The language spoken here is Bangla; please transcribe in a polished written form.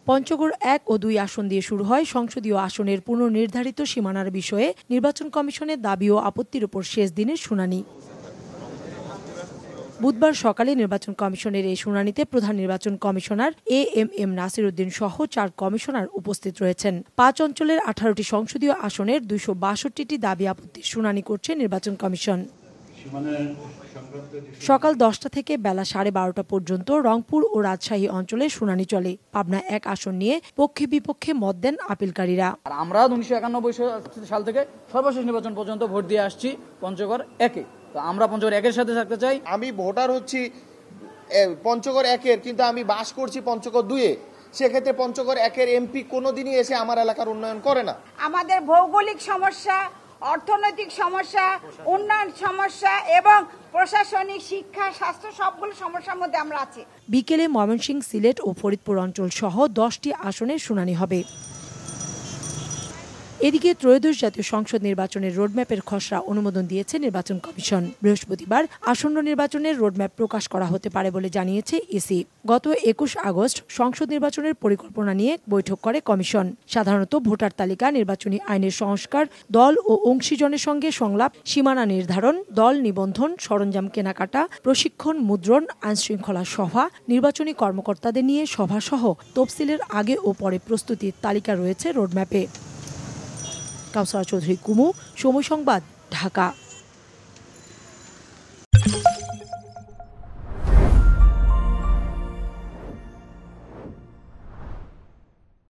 পঞ্চগড় 1 ও 2 আসন দিয়ে শুরু হয় সংসদীয় আসনের পুনর্নির্ধারিত সীমানার বিষয়ে নির্বাচন কমিশনের দাবি ও আপত্তির উপর শেষ দিনের শুনানি। বুধবার সকালে নির্বাচন কমিশনের এই শুনানিতে প্রধান নির্বাচন কমিশনার এএমএম নাসির উদ্দিন সহ 4 কমিশনার উপস্থিত রয়েছেন। 5 অঞ্চলের 18টি সংসদীয় আসনের 262টি দাবি আপত্তির শুনানি করছে নির্বাচন কমিশন। সকাল 10টা থেকে বেলা 12:30 পর্যন্ত রংপুর ও রাজশাহী অঞ্চলে শুনানি চলে। পাবনা 1 আসন নিয়ে পক্ষে বিপক্ষে মত দেন আপিলকারীরা। আমরা 1991 সাল থেকে সর্বশেষ নির্বাচন পর্যন্ত ভোট দিয়ে আসছি পঞ্চগড় 1-এ। তো আমরা পঞ্চগড় 1-এর সাথে থাকতে চাই। আমি ভোটার হচ্ছি পঞ্চগড় 1-এর, কিন্তু আমি বাস করছি পঞ্চগড় 2-এ। সেক্ষেত্রে পঞ্চগড় 1-এর এমপি কোনোদিনই এসে আমার এলাকার উন্নয়ন করে না। আমাদের ভৌগোলিক সমস্যা, অর্থনৈতিক সমস্যা, উন্নয়ন সমস্যা এবং প্রশাসনিক, শিক্ষা, স্বাস্থ্য সবগুলো সমস্যার মধ্যে আমরা আছি। বিকেলে ময়মনসিংহ, সিলেট ও ফরিদপুর অঞ্চল সহ 10টি আসনে শুনানি হবে। এদিকে ত্রয়োদশ জাতীয় সংসদ নির্বাচনের রোডম্যাপের খসড়া অনুমোদন দিয়েছে নির্বাচন কমিশন। বৃহস্পতিবার আসন্ন নির্বাচনের রোডম্যাপ প্রকাশ করা হতে পারে বলে জানিয়েছে ইসি। গত 21 আগস্ট সংসদ নির্বাচনের পরিকল্পনা নিয়ে বৈঠক করে কমিশন। সাধারণত ভোটার তালিকা, নির্বাচনী আইনের সংস্কার, দল ও অংশীজনের সঙ্গে সংলাপ, সীমানা নির্ধারণ, দল নিবন্ধন, সরঞ্জাম কেনাকাটা, প্রশিক্ষণ, মুদ্রণ, আইনশৃঙ্খলা সভা, নির্বাচনী কর্মকর্তাদের নিয়ে সভাসহ তফসিলের আগে ও পরে প্রস্তুতির তালিকা রয়েছে রোডম্যাপে। কাউসার চৌধুরী কুমু, সময় সংবাদ, ঢাকা।